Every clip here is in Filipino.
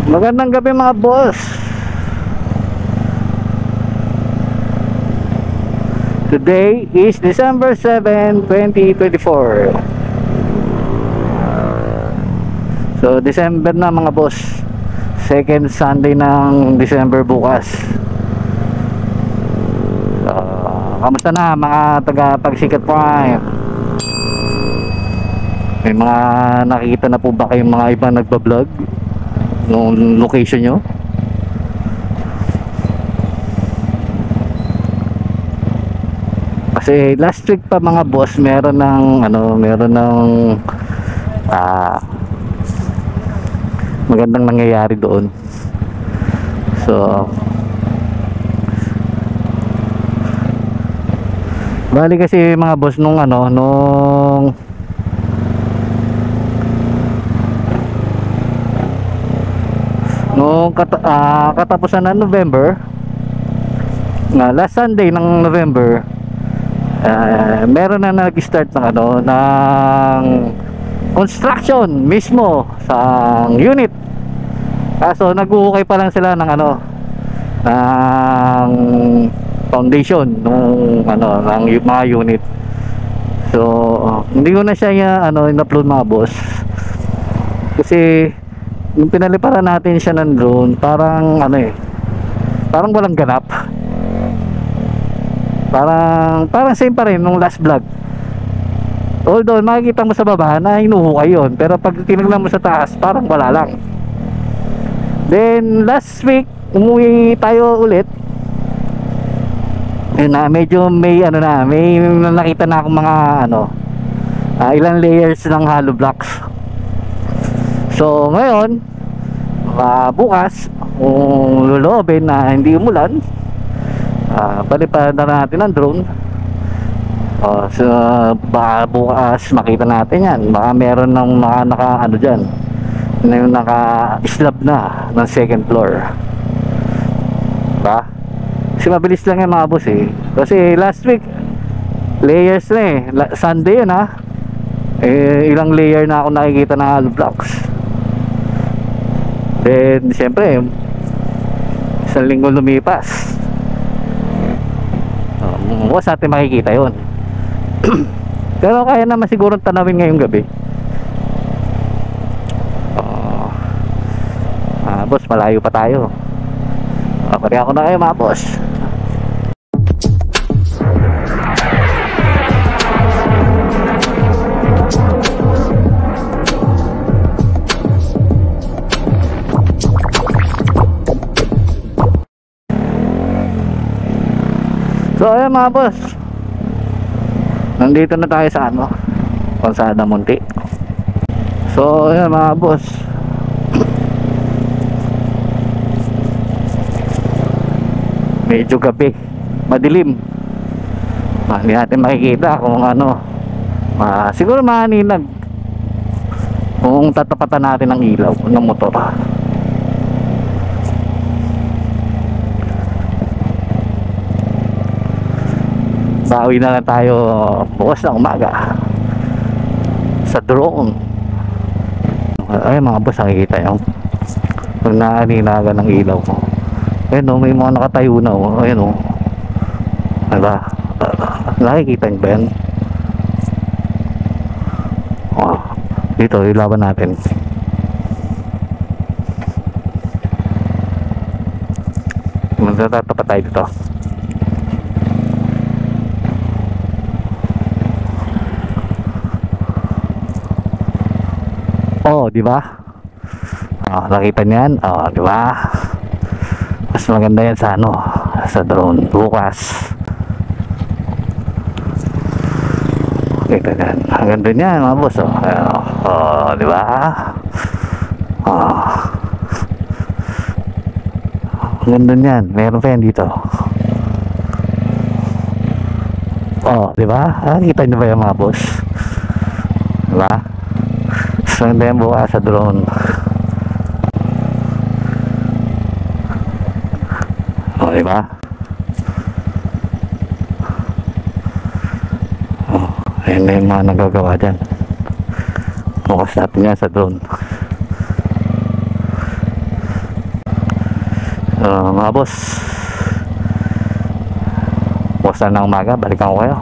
Magandang gabi mga boss. Today is December 7, 2024. So December na mga boss. Second Sunday ng December bukas. So, kamusta na mga taga Pagsikat Prime? May mga nakikita na po ba kayong mga iba nagbablog noong location nyo? Kasi last week pa mga boss, meron ng magandang nangyayari doon. So bali kasi mga boss nung katapusan ng November, last Sunday ng November, meron na nag-start ng construction mismo sa unit. Kaso nag-uukay pa lang sila ng ng foundation ng mga unit. So hindi ko na siya in-upload mga boss, kasi nung pinaliparan natin siya ng drone, parang parang walang ganap. Parang same pa rin nung last vlog. Although makikita mo sa baba na hinuhukay yun, pero pag tinignan mo sa taas, parang wala lang. Then last week umuwi tayo ulit. Medyo may may nakita na akong mga ilang layers ng hollow blocks. So ngayon, bukas kung lulobin na hindi umulan, paliparan na natin ang drone. So baka bukas makita natin yan. Baka meron ng mga dyan, yung naka-slab na ng second floor, diba? Kasi mabilis lang yan mga boss kasi last week layers na Sunday yun ilang layer na ako nakikita ng hollow blocks. Then siyempre isang linggo lumipas, bukas natin makikita yun. Pero kaya naman sigurong tanawin ngayong gabi. Boss, malayo pa tayo. Pari ako na kayo mga boss. So ayan mga boss, nandito na tayo sa Calzada Monte. So ayan mga boss, medyo gabi, madilim. Hindi natin makikita kung siguro maninag kung tatapatan natin ang ilaw ng motor. Bawi na lang tayo bukas ng umaga sa drone. Ay mga boss, nakikita yung pag naaninagan ng ilaw ko. Ayun may mga nakatayo na ayun diba? Nakikita nyo ba yan? Dito ilaban natin. Magtatapat tayo dito. Di ba? Nakita niyan? Di ba? Mas maganda yan sa sa drone bukas. Kita niyan. Ang ganda niyan mga boss. Di ba? Ang ganda niyan. Meron pa yan dito. Di ba? Nakita niyo ba yan mga boss? Di ba? So hindi yan bukas sa drone. Diba? Ayun na yung mga nagagawa dyan. Bukas natin yan sa drone. Mga boss, bukas na ng umaga, balikan ko kayo.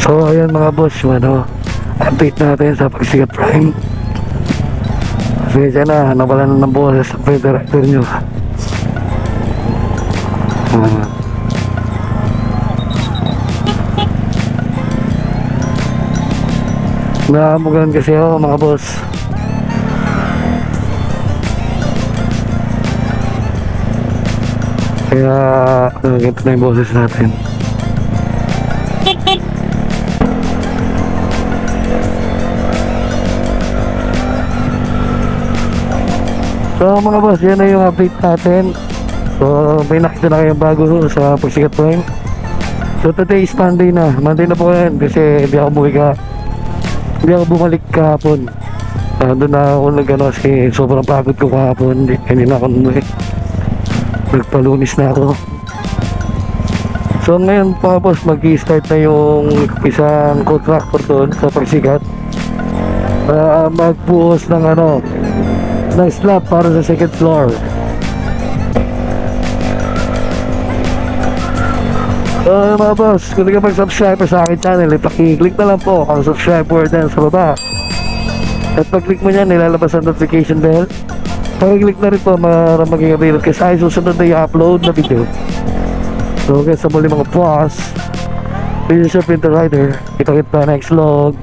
So ayan mga boss, update natin sa Pagsikat Prime. Pasensya na, nawala na ng boses sa federator nyo. Naamugan kasi ako mga boss. Kaya ganito na yung boses natin. So mga boss, yan na yung update natin. So may nakita na kayong bago sa Pagsikat Prime. So today is Monday na. Monday na po yan kasi hindi ako bumalik kahapon. Doon na ako kasi sobrang pagod ko kahapon. Hindi na ako nagpalunis na ako. So ngayon mga boss, mag-i-start na yung isang contractor doon sa Pagsikat para magbuhos ng ng slab para sa second floor. So mga boss, kung hindi ka mag-subscribe sa akin channel, paki-click na lang po ang subscribe button sa baba. At pag-click mo yan, nilalabas ang notification bell. Paki-click na rin po para maging available kasi ay susunod na i-upload na video. So guys, sa muli mga boss, this is your Printer Rider. Kita-kita next vlog.